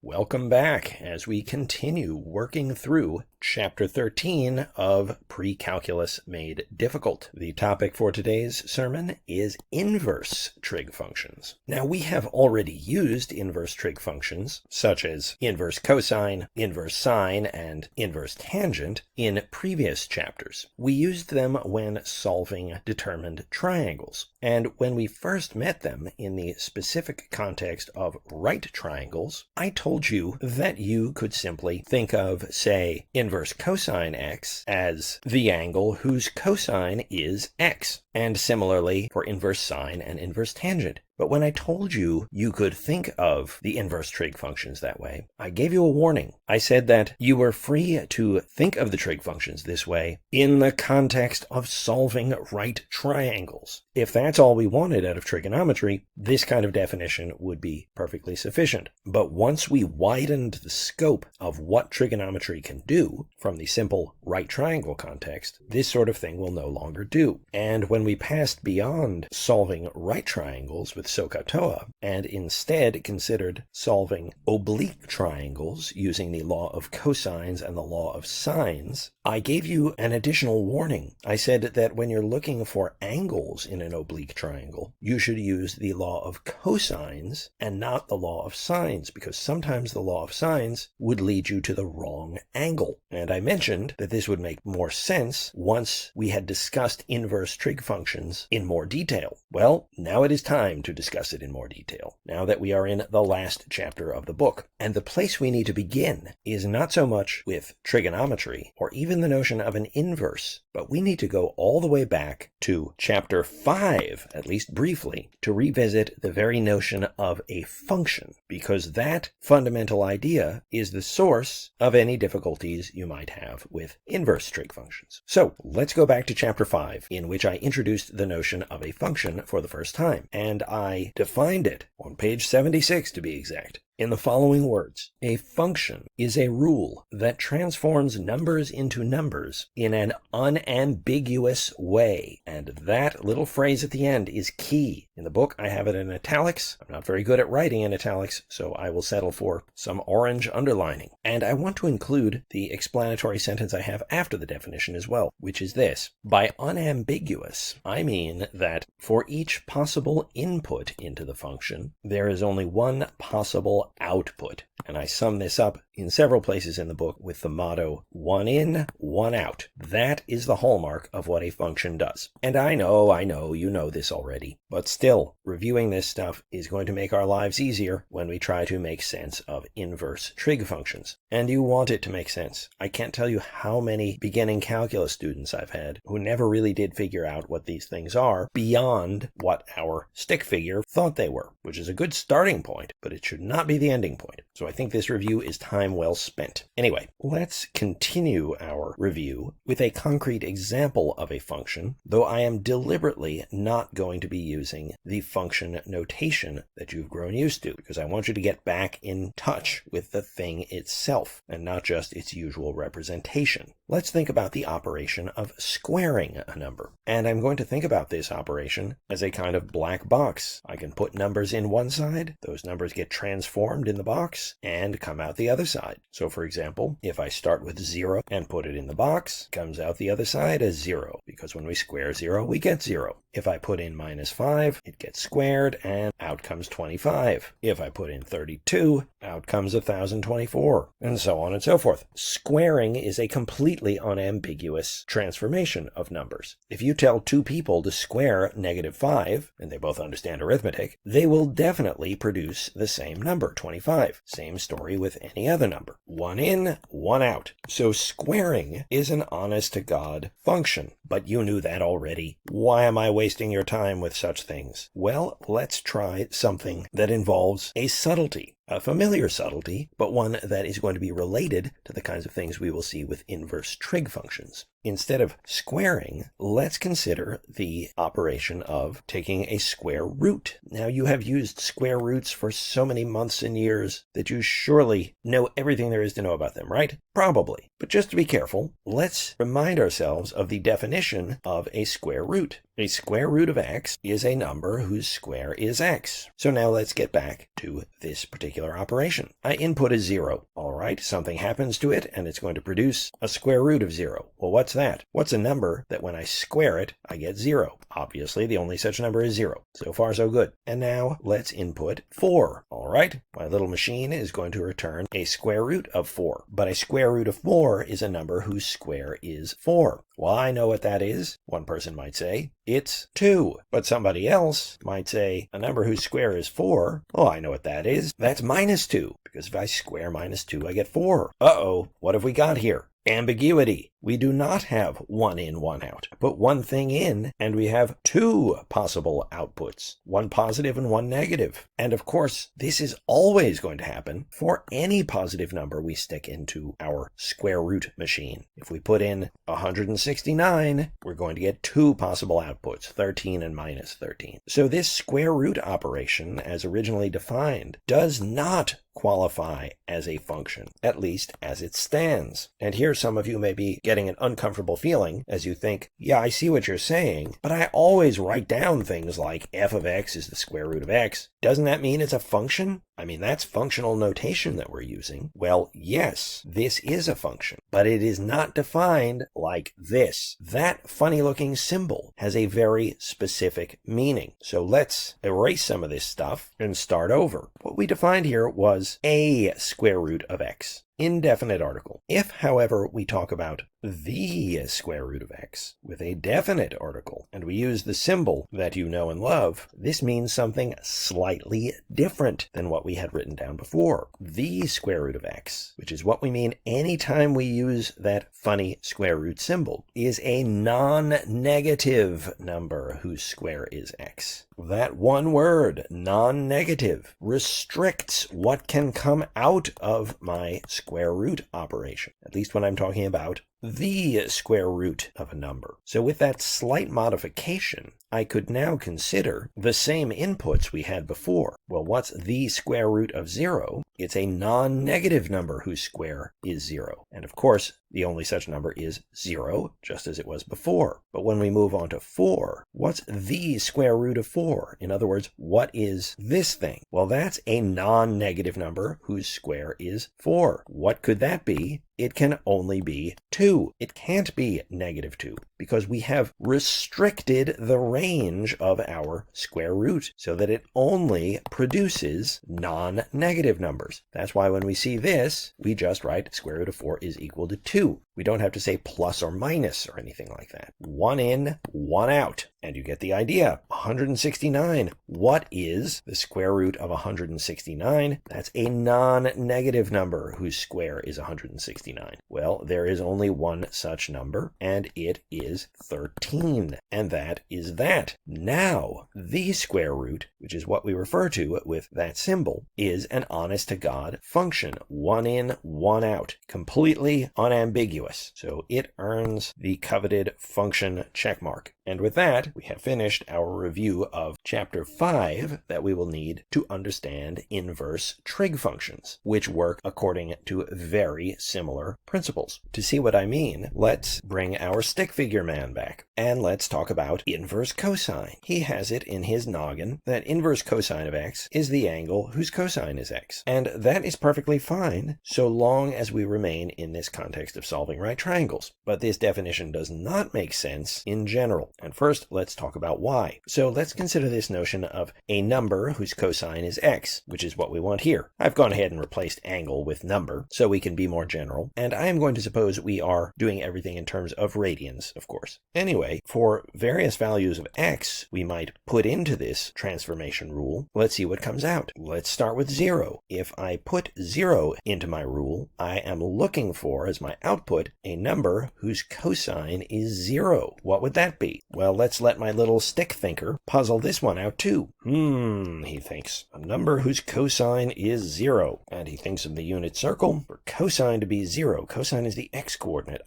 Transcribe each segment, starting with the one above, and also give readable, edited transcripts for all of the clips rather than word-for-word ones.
Welcome back as we continue working through Chapter 13 of Pre-Calculus Made Difficult. The topic for today's sermon is inverse trig functions. Now, we have already used inverse trig functions, such as inverse cosine, inverse sine, and inverse tangent in previous chapters. We used them when solving determined triangles. And when we first met them in the specific context of right triangles, I told you that you could simply think of, say, inverse cosine x as the angle whose cosine is x, and similarly for inverse sine and inverse tangent. But when I told you you could think of the inverse trig functions that way, I gave you a warning. I said that you were free to think of the trig functions this way in the context of solving right triangles. If that's all we wanted out of trigonometry, this kind of definition would be perfectly sufficient. But once we widened the scope of what trigonometry can do from the simple right triangle context, this sort of thing will no longer do. And when we passed beyond solving right triangles with SOHCAHTOA and instead considered solving oblique triangles using the law of cosines and the law of sines, I gave you an additional warning. I said that when you're looking for angles in an oblique triangle, you should use the law of cosines and not the law of sines, because sometimes the law of sines would lead you to the wrong angle. And I mentioned that this would make more sense once we had discussed inverse trig functions in more detail. Well, now it is time to discuss it in more detail, now that we are in the last chapter of the book. And the place we need to begin is not so much with trigonometry or even the notion of an inverse, but we need to go all the way back to chapter 5, at least briefly, to revisit the very notion of a function, because that fundamental idea is the source of any difficulties you might have with inverse trig functions. So let's go back to chapter 5, in which I introduced the notion of a function for the first time, and I defined it on page 76 to be exact, in the following words: a function is a rule that transforms numbers into numbers in an unambiguous way. And that little phrase at the end is key. In the book, I have it in italics. I'm not very good at writing in italics, so I will settle for some orange underlining. And I want to include the explanatory sentence I have after the definition as well, which is this: by unambiguous, I mean that for each possible input into the function, there is only one possible output. And I sum this up in several places in the book with the motto, one in, one out. That is the hallmark of what a function does. And I know, you know this already. But still, reviewing this stuff is going to make our lives easier when we try to make sense of inverse trig functions. And you want it to make sense. I can't tell you how many beginning calculus students I've had who never really did figure out what these things are beyond what our stick figure thought they were, which is a good starting point, but it should not be the ending point. So I think this review is time well spent. Anyway, let's continue our review with a concrete example of a function, though I am deliberately not going to be using the function notation that you've grown used to, because I want you to get back in touch with the thing itself and not just its usual representation. Let's think about the operation of squaring a number. And I'm going to think about this operation as a kind of black box. I can put numbers in one side, those numbers get transformed in the box, and come out the other side. So for example, if I start with 0 and put it in the box, it comes out the other side as 0, because when we square 0, we get 0. If I put in -5, it gets squared, and out comes 25. If I put in 32, out comes 1024, and so on and so forth. Squaring is a completely unambiguous transformation of numbers. If you tell two people to square -5, and they both understand arithmetic, they will definitely produce the same number, 25. Same story with any other number. One in, one out. So squaring is an honest-to-God function. But you knew that already. Why am I wasting your time with such things? Well, let's try something that involves a subtlety. A familiar subtlety, but one that is going to be related to the kinds of things we will see with inverse trig functions. Instead of squaring, let's consider the operation of taking a square root. Now, you have used square roots for so many months and years that you surely know everything there is to know about them, right? Probably. But just to be careful, let's remind ourselves of the definition of a square root. A square root of x is a number whose square is x. So now let's get back to this particular operation. I input a 0. All right, something happens to it, and it's going to produce a square root of 0. Well, what's that? What's a number that when I square it, I get 0? Obviously, the only such number is 0. So far, so good. And now let's input 4. All right, my little machine is going to return a square root of 4. But a square root of 4 is a number whose square is 4. Well, I know what that is. One person might say it's 2. But somebody else might say a number whose square is 4. Oh, I know what that is. That's -2. Because if I square -2, I get 4. Uh-oh, what have we got here? Ambiguity. We do not have one in, one out. Put one thing in, and we have two possible outputs, one positive and one negative. And of course, this is always going to happen for any positive number we stick into our square root machine. If we put in 169, we're going to get two possible outputs, 13 and -13. So this square root operation, as originally defined, does not qualify as a function, at least as it stands. And here some of you may be getting an uncomfortable feeling as you think, yeah, I see what you're saying, but I always write down things like f of x is the square root of x. Doesn't that mean it's a function? I mean, that's functional notation that we're using. Well, yes, this is a function, but it is not defined like this. That funny-looking symbol has a very specific meaning. So let's erase some of this stuff and start over. What we defined here was a square root of x. Indefinite article. If, however, we talk about the square root of x with a definite article, and we use the symbol that you know and love, this means something slightly different than what we had written down before. The square root of x, which is what we mean anytime we use that funny square root symbol, is a non-negative number whose square is x. That one word, non-negative, restricts what can come out of my square root operation, at least when I'm talking about the square root of a number. So with that slight modification, I could now consider the same inputs we had before. Well, what's the square root of 0? It's a non-negative number whose square is 0. And of course, the only such number is 0, just as it was before. But when we move on to 4, what's the square root of 4? In other words, what is this thing? Well, that's a non-negative number whose square is 4. What could that be? It can only be 2. It can't be -2 because we have restricted the range of our square root so that it only produces non-negative numbers. That's why when we see this, we just write square root of 4 is equal to 2. We don't have to say plus or minus or anything like that. One in, one out. And you get the idea. 169. What is the square root of 169? That's a non-negative number whose square is 169. Well, there is only one such number, and it is 13. And that is that. Now, the square root, which is what we refer to with that symbol, is an honest-to-God function. One in, one out. Completely unambiguous. So it earns the coveted function checkmark. And with that, we have finished our review of Chapter 5 that we will need to understand inverse trig functions, which work according to very similar principles. To see what I mean, let's bring our stick figure man back, and let's talk about inverse cosine. He has it in his noggin that inverse cosine of x is the angle whose cosine is x. And that is perfectly fine, so long as we remain in this context of solving right triangles. But this definition does not make sense in general. And first, let's talk about why. So let's consider this notion of a number whose cosine is x, which is what we want here. I've gone ahead and replaced angle with number, so we can be more general. And I am going to suppose we are doing everything in terms of radians, of course. Anyway, for various values of x, we might put into this transformation rule. Let's see what comes out. Let's start with 0. If I put 0 into my rule, I am looking for, as my output, a number whose cosine is 0. What would that be? Well, let's let my little stick thinker puzzle this one out too. He thinks. A number whose cosine is 0. And he thinks of the unit circle. For cosine to be 0, cosine is the x-coordinate.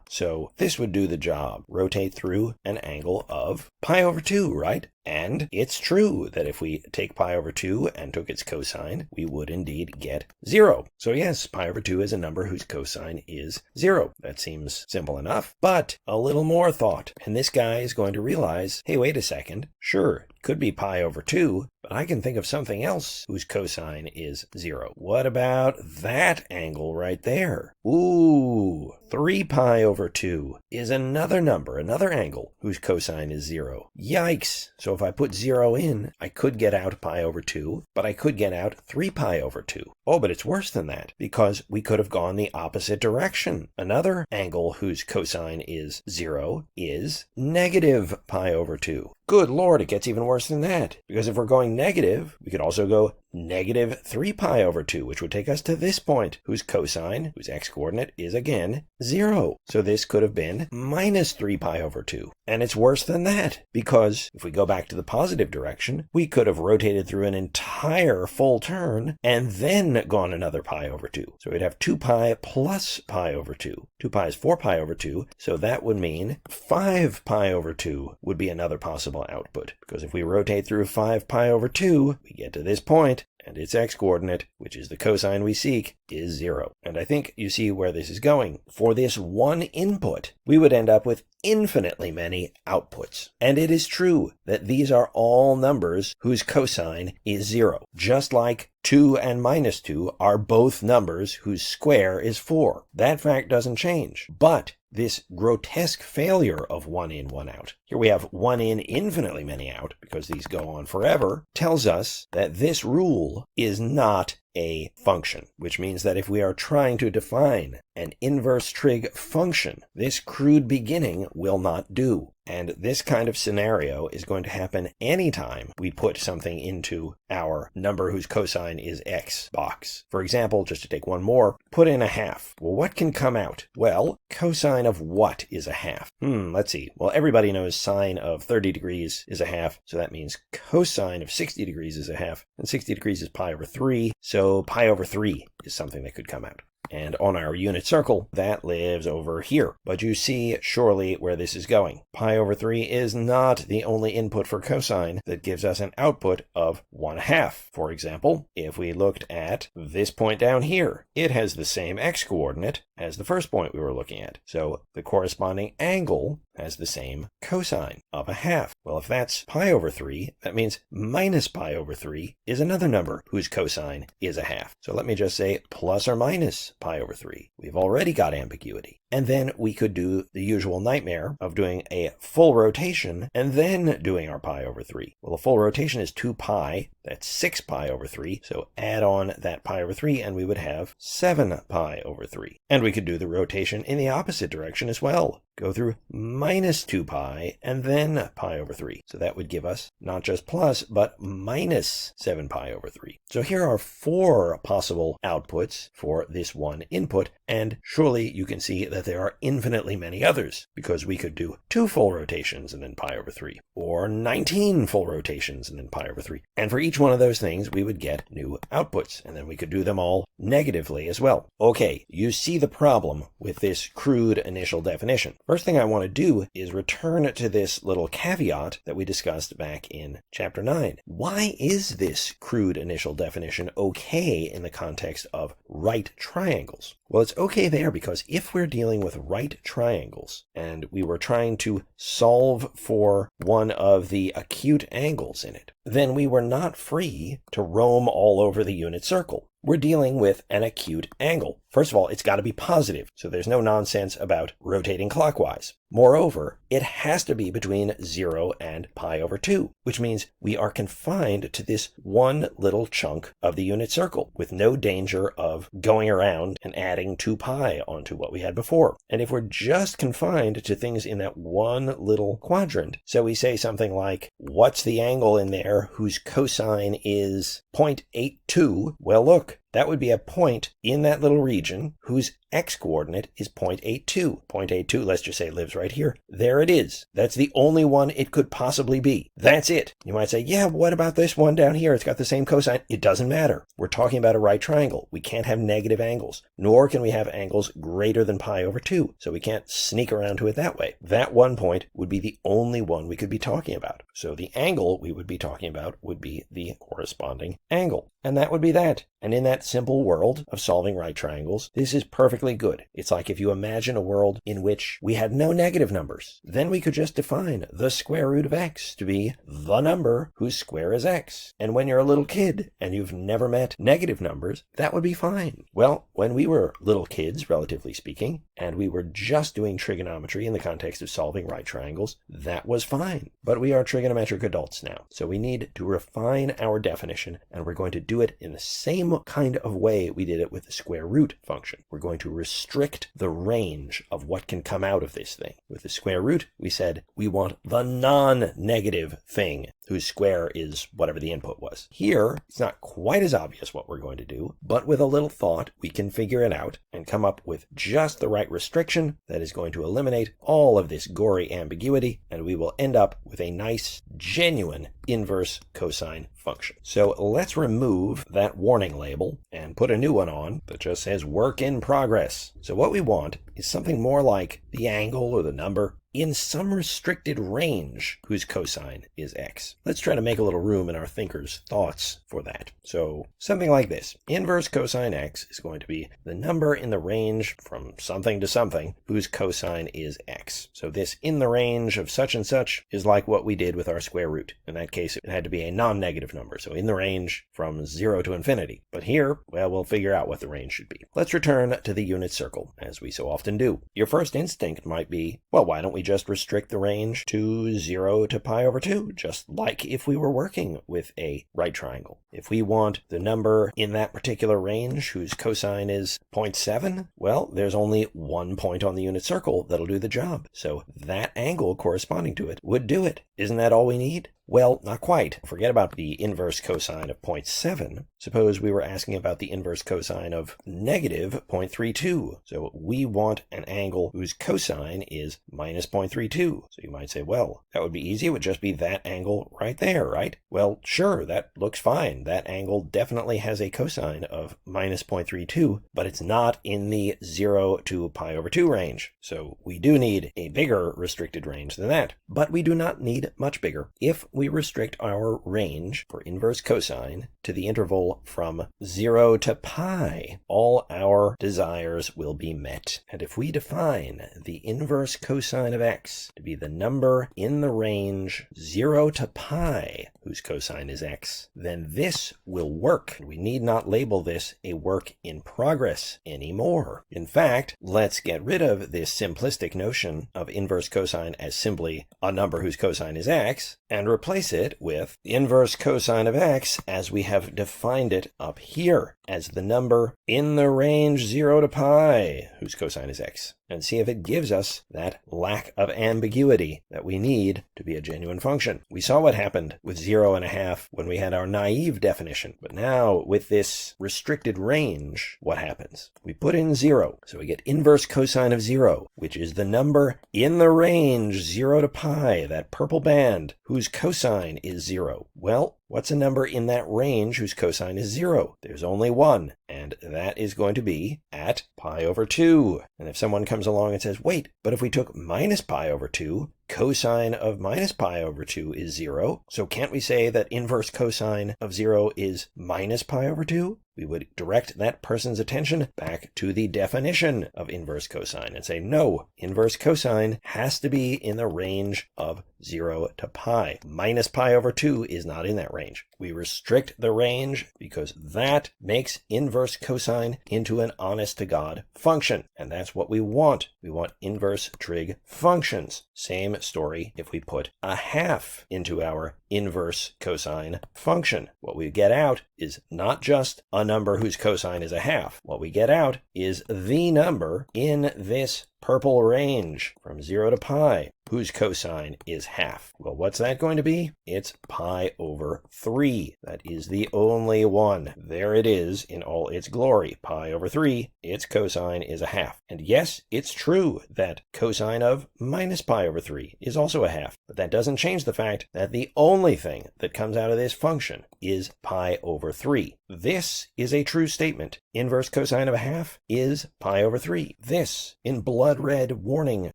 So this would do the job. Rotate through an angle of pi over 2, right? And it's true that if we take pi over 2 and took its cosine, we would indeed get 0. So yes, pi over 2 is a number whose cosine is 0. That seems simple enough, but a little more thought. And this guy is going to realize, hey, wait a second. Sure, it could be pi over 2, but I can think of something else whose cosine is 0. What about that angle right there? Ooh, 3 pi over 2 is another number, another angle whose cosine is 0. Yikes! So if I put 0 in, I could get out pi over 2, but I could get out 3 pi over 2. Oh, but it's worse than that, because we could have gone the opposite direction. Another angle whose cosine is 0 is negative pi over 2. Good Lord, it gets even worse than that, because if we're going negative, we could also go negative 3 pi over 2, which would take us to this point, whose cosine, whose x-coordinate, is again 0. So this could have been minus 3 pi over 2. And it's worse than that, because if we go back to the positive direction, we could have rotated through an entire full turn and then gone another pi over 2. So we'd have 2 pi plus pi over 2. 2 pi is 4 pi over 2, so that would mean 5 pi over 2 would be another possible output. Because if we rotate through 5 pi over 2, we get to this point, and its x-coordinate, which is the cosine we seek, is 0. And I think you see where this is going. For this one input, we would end up with infinitely many outputs. And it is true that these are all numbers whose cosine is 0, just like 2 and minus 2 are both numbers whose square is 4. That fact doesn't change. But this grotesque failure of 1 in, 1 out, here we have 1 in, infinitely many out, because these go on forever, tells us that this rule is not a function, which means that if we are trying to define an inverse trig function, this crude beginning will not do. And this kind of scenario is going to happen anytime we put something into our number whose cosine is x box. For example, just to take one more, put in a half. Well, what can come out? Well, cosine of what is a half? Let's see. Well, everybody knows sine of 30 degrees is a half, so that means cosine of 60 degrees is a half, and 60 degrees is pi over 3, so pi over 3 is something that could come out. And on our unit circle, that lives over here. But you see surely where this is going. Pi over 3 is not the only input for cosine that gives us an output of 1/2. For example, if we looked at this point down here, it has the same x-coordinate as the first point we were looking at. So the corresponding angle has the same cosine of 1/2. Well, if that's pi over 3, that means minus pi over 3 is another number whose cosine is 1/2. So let me just say plus or minus pi over 3. We've already got ambiguity. And then we could do the usual nightmare of doing a full rotation and then doing our pi over 3. Well, a full rotation is 2 pi. That's 6 pi over 3. So add on that pi over 3 and we would have 7 pi over 3. And we could do the rotation in the opposite direction as well. Go through minus 2 pi and then pi over 3. So that would give us not just plus, but minus 7 pi over 3. So here are 4 possible outputs for this one input. And surely you can see that there are infinitely many others, because we could do 2 full rotations and then pi over 3, or 19 full rotations and then pi over 3. And for each one of those things, we would get new outputs, and then we could do them all negatively as well. Okay, you see the problem with this crude initial definition. First thing I want to do is return to this little caveat that we discussed back in chapter 9. Why is this crude initial definition okay in the context of right triangles? Well, it's okay there because if we're dealing with right triangles and we were trying to solve for one of the acute angles in it, then we were not free to roam all over the unit circle. We're dealing with an acute angle. First of all, it's got to be positive, so there's no nonsense about rotating clockwise. Moreover, it has to be between 0 and pi over 2, which means we are confined to this one little chunk of the unit circle with no danger of going around and adding 2 pi onto what we had before. And if we're just confined to things in that one little quadrant, so we say something like, what's the angle in there whose cosine is 0.82? Well, look, That would be a point in that little region whose x-coordinate is 0.82. 0.82, let's just say it lives right here. There it is. That's the only one it could possibly be. That's it. You might say, yeah, what about this one down here? It's got the same cosine. It doesn't matter. We're talking about a right triangle. We can't have negative angles, nor can we have angles greater than pi over 2. So we can't sneak around to it that way. That one point would be the only one we could be talking about. So the angle we would be talking about would be the corresponding angle. And that would be that. And in that simple world of solving right triangles, this is perfectly good. It's like if you imagine a world in which we had no negative numbers, then we could just define the square root of x to be the number whose square is x. And when you're a little kid and you've never met negative numbers, that would be fine. Well, when we were little kids, relatively speaking, and we were just doing trigonometry in the context of solving right triangles, that was fine. But we are trigonometric adults now, so we need to refine our definition, and we're going to do it in the same kind of way we did it with the square root function. We're going to restrict the range of what can come out of this thing. With the square root, we said we want the non-negative thing whose square is whatever the input was. Here, it's not quite as obvious what we're going to do, but with a little thought, we can figure it out and come up with just the right restriction that is going to eliminate all of this gory ambiguity, and we will end up with a nice, genuine inverse cosine function. So let's remove that warning label and put a new one on that just says work in progress. So what we want is something more like the angle or the number in some restricted range whose cosine is x. Let's try to make a little room in our thinker's thoughts for that. So something like this. Inverse cosine x is going to be the number in the range from something to something whose cosine is x. So this in the range of such and such is like what we did with our square root. In that case, it had to be a non-negative number. So in the range from 0 to infinity. But here, well, we'll figure out what the range should be. Let's return to the unit circle, as we so often do. Your first instinct might be, well, why don't we just restrict the range to 0 to pi over 2, just like if we were working with a right triangle. If we want the number in that particular range whose cosine is 0.7, well, there's only one point on the unit circle that'll do the job. So that angle corresponding to it would do it. Isn't that all we need? Well, not quite. Forget about the inverse cosine of 0.7. Suppose we were asking about the inverse cosine of negative 0.32. So we want an angle whose cosine is minus 0.32. So you might say, well, that would be easy. It would just be that angle right there, right? Well, sure, that looks fine. That angle definitely has a cosine of minus 0.32, but it's not in the 0 to pi over 2 range. So we do need a bigger restricted range than that, but we do not need much bigger. If we restrict our range for inverse cosine to the interval from 0 to pi, all our desires will be met. And if we define the inverse cosine of x to be the number in the range 0 to pi, whose cosine is x, then this will work. We need not label this a work in progress anymore. In fact, let's get rid of this simplistic notion of inverse cosine as simply a number whose cosine is x, and replace it with the inverse cosine of x as we have defined it up here, as the number in the range 0 to pi, whose cosine is x, and see if it gives us that lack of ambiguity that we need to be a genuine function. We saw what happened with 0.5 when we had our naive definition, but now with this restricted range, what happens? We put in 0, so we get inverse cosine of 0, which is the number in the range 0 to pi, that purple band, whose cosine is 0. Well, what's a number in that range whose cosine is 0? There's only one, and that is going to be at pi over 2. And if someone comes along and says, wait, but if we took minus pi over 2, cosine of minus pi over 2 is 0, so can't we say that inverse cosine of 0 is minus pi over 2? We would direct that person's attention back to the definition of inverse cosine and say, no, inverse cosine has to be in the range of 0 to pi. Minus pi over 2 is not in that range. We restrict the range because that makes inverse cosine into an honest-to-God function, and that's what we want. We want inverse trig functions. Same story if we put a half into our inverse cosine function. What we get out is not just a number whose cosine is a half. What we get out is the number in this purple range from 0 to pi, whose cosine is half. Well, what's that going to be? It's pi over 3. That is the only one. There it is in all its glory. Pi over 3, its cosine is a half. And yes, it's true that cosine of minus pi over 3 is also a half. But that doesn't change the fact that the only thing that comes out of this function is pi over 3. This is a true statement. Inverse cosine of a half is pi over 3. This, in blood red warning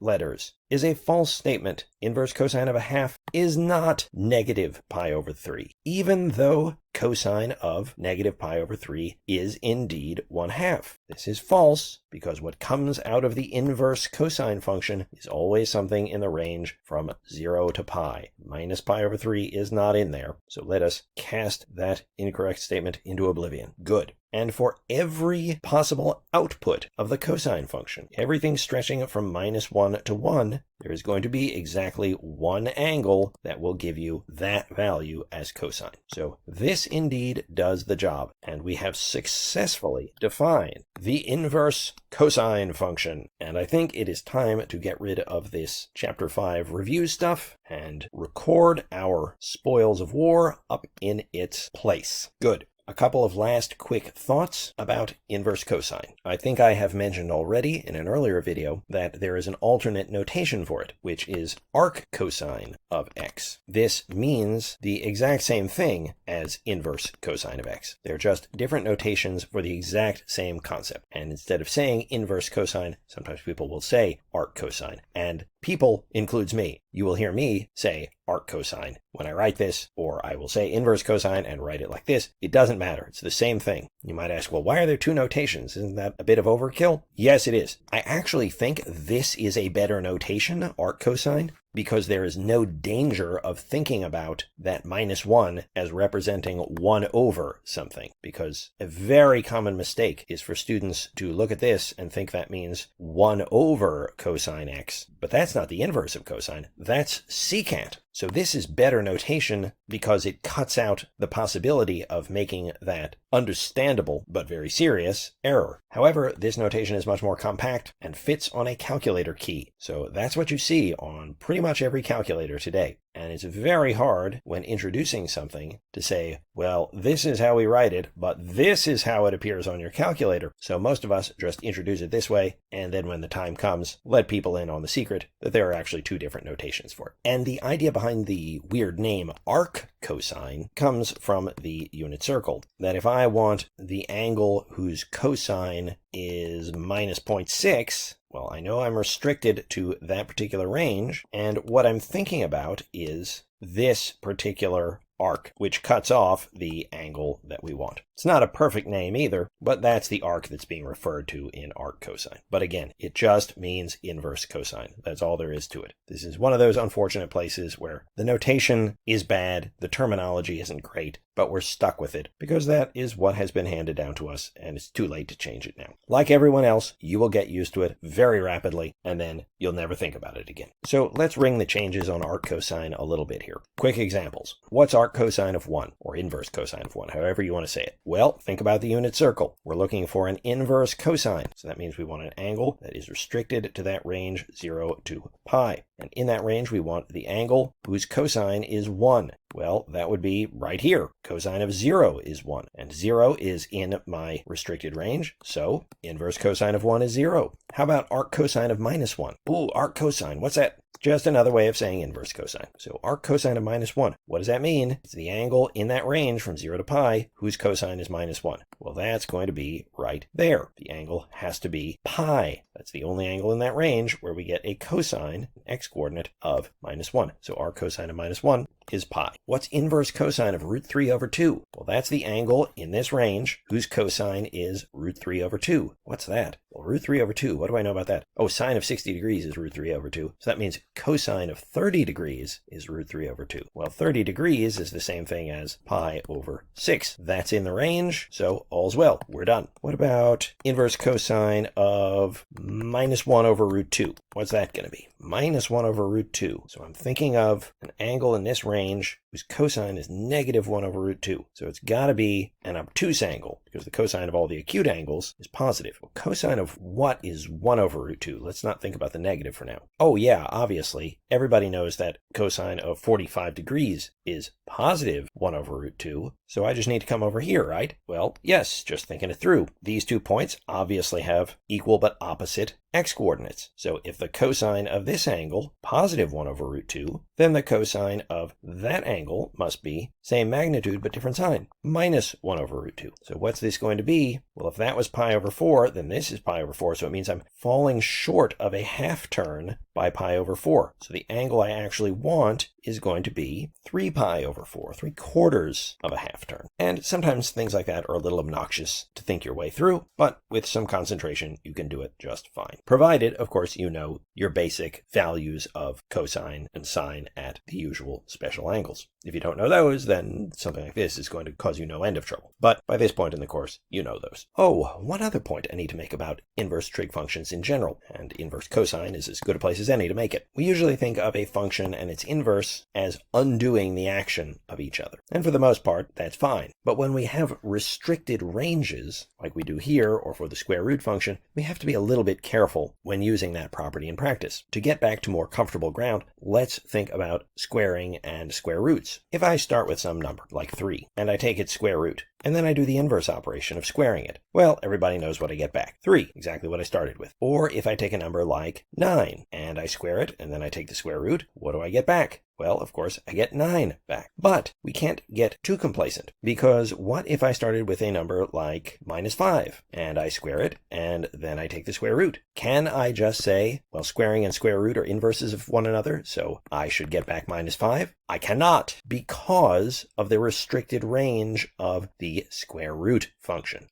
letters, is a false statement. Inverse cosine of a half is not negative pi over 3, even though cosine of negative pi over 3 is indeed 1/2. This is false because what comes out of the inverse cosine function is always something in the range from 0 to pi. Minus pi over 3 is not in there, so let us cast that incorrect statement into oblivion. Good. And for every possible output of the cosine function, everything stretching from -1 to 1, there is going to be exactly one angle that will give you that value as cosine. So this indeed does the job, and we have successfully defined the inverse cosine function. And I think it is time to get rid of this Chapter 5 review stuff and record our spoils of war up in its place. Good. A couple of last quick thoughts about inverse cosine. I think I have mentioned already in an earlier video that there is an alternate notation for it, which is arccosine of x. This means the exact same thing as inverse cosine of x. They're just different notations for the exact same concept. And instead of saying inverse cosine, sometimes people will say arccosine. And people includes me. You will hear me say arccosine when I write this, or I will say inverse cosine and write it like this. It doesn't matter. It's the same thing. You might ask, well, why are there two notations? Isn't that a bit of overkill? Yes, it is. I actually think this is a better notation, arccosine, because there is no danger of thinking about that -1 as representing 1 over something, because a very common mistake is for students to look at this and think that means 1 over cosine x, but that's not the inverse of cosine, that's secant. So this is better notation because it cuts out the possibility of making that understandable but very serious error. However, this notation is much more compact and fits on a calculator key. So that's what you see on pretty much every calculator today. And it's very hard when introducing something to say, well, this is how we write it, but this is how it appears on your calculator. So most of us just introduce it this way, and then when the time comes, let people in on the secret that there are actually two different notations for it. And the idea behind the weird name arccosine comes from the unit circle, that if I want the angle whose cosine is minus 0.6, well, I know I'm restricted to that particular range, and what I'm thinking about is this particular arc, which cuts off the angle that we want. It's not a perfect name either, but that's the arc that's being referred to in arccosine. But again, it just means inverse cosine. That's all there is to it. This is one of those unfortunate places where the notation is bad, the terminology isn't great, but we're stuck with it because that is what has been handed down to us, and it's too late to change it now. Like everyone else, you will get used to it very rapidly, and then you'll never think about it again. So let's ring the changes on arccosine a little bit here. Quick examples. What's arccosine of 1, or inverse cosine of 1, however you want to say it? Well, think about the unit circle. We're looking for an inverse cosine, so that means we want an angle that is restricted to that range 0 to pi. And in that range, we want the angle whose cosine is 1. Well, that would be right here. Cosine of 0 is 1, and 0 is in my restricted range, so inverse cosine of 1 is 0. How about arccosine of -1? Ooh, arccosine, what's that? Just another way of saying inverse cosine. So arccosine of -1. What does that mean? It's the angle in that range from 0 to pi whose cosine is -1. Well, that's going to be right there. The angle has to be pi. That's the only angle in that range where we get a cosine, an x-coordinate, of -1. So arccosine of -1 is pi. What's inverse cosine of √3/2? Well, that's the angle in this range whose cosine is √3/2. What's that? Well, √3/2, what do I know about that? Oh, sine of 60 degrees is √3/2. So that means cosine of 30 degrees is √3/2. Well, 30 degrees is the same thing as pi over 6. That's in the range, so all's well. We're done. What about inverse cosine of -1/√2? What's that going to be? -1/√2. So I'm thinking of an angle in this range whose cosine is -1/√2. So it's got to be an obtuse angle. because the cosine of all the acute angles is positive. Well, cosine of what is 1 over root 2? Let's not think about the negative for now. Oh yeah, obviously, everybody knows that cosine of 45 degrees is positive 1 over root 2, so I just need to come over here, right? Well, yes, just thinking it through. These 2 points obviously have equal but opposite x-coordinates. So if the cosine of this angle, positive 1 over root 2, then the cosine of that angle must be same magnitude but different sign, minus 1 over root 2. So what's this going to be? Well, if that was pi over 4, then this is pi over 4, so it means I'm falling short of a half turn by pi over 4. So the angle I actually want is going to be 3 pi over 4, 3/4 of a half turn. And sometimes things like that are a little obnoxious to think your way through, but with some concentration, you can do it just fine. Provided, of course, you know your basic values of cosine and sine at the usual special angles. If you don't know those, then something like this is going to cause you no end of trouble. But by this point in the course, you know those. Oh, one other point I need to make about inverse trig functions in general, and inverse cosine is as good a place as any to make it. We usually think of a function and its inverse as undoing the action of each other. And for the most part, that's fine. But when we have restricted ranges, like we do here, or for the square root function, we have to be a little bit careful when using that property in practice. To get back to more comfortable ground, let's think about squaring and square roots. If I start with some number, like 3, and I take its square root, and then I do the inverse operation of squaring it, well, everybody knows what I get back. 3, exactly what I started with. Or if I take a number like 9, and I square it, and then I take the square root, what do I get back? Well, of course, I get 9 back. But we can't get too complacent, because what if I started with a number like -5, and I square it, and then I take the square root? Can I just say, well, squaring and square root are inverses of one another, so I should get back -5? I cannot, because of the restricted range of the square root function.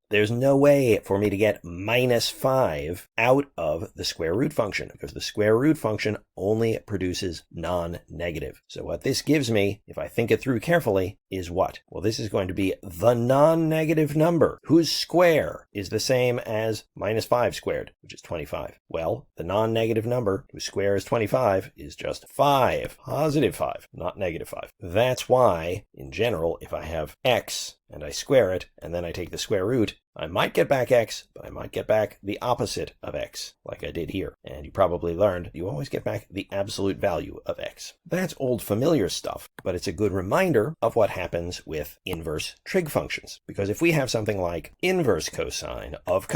There's no way for me to get -5 out of the square root function, because the square root function only produces non-negative. So what this gives me, if I think it through carefully, is what? Well, this is going to be the non-negative number, whose square is the same as -5 squared, which is 25. Well, the non-negative number, whose square is 25, is just 5, positive 5, not -5. That's why, in general, if I have x, and I square it, and then I take the square root, I might get back x, but I might get back the opposite of x, like I did here. And you probably learned you always get back the absolute value of x. That's old familiar stuff, but it's a good reminder of what happens with inverse trig functions. Because if we have something like inverse cosine of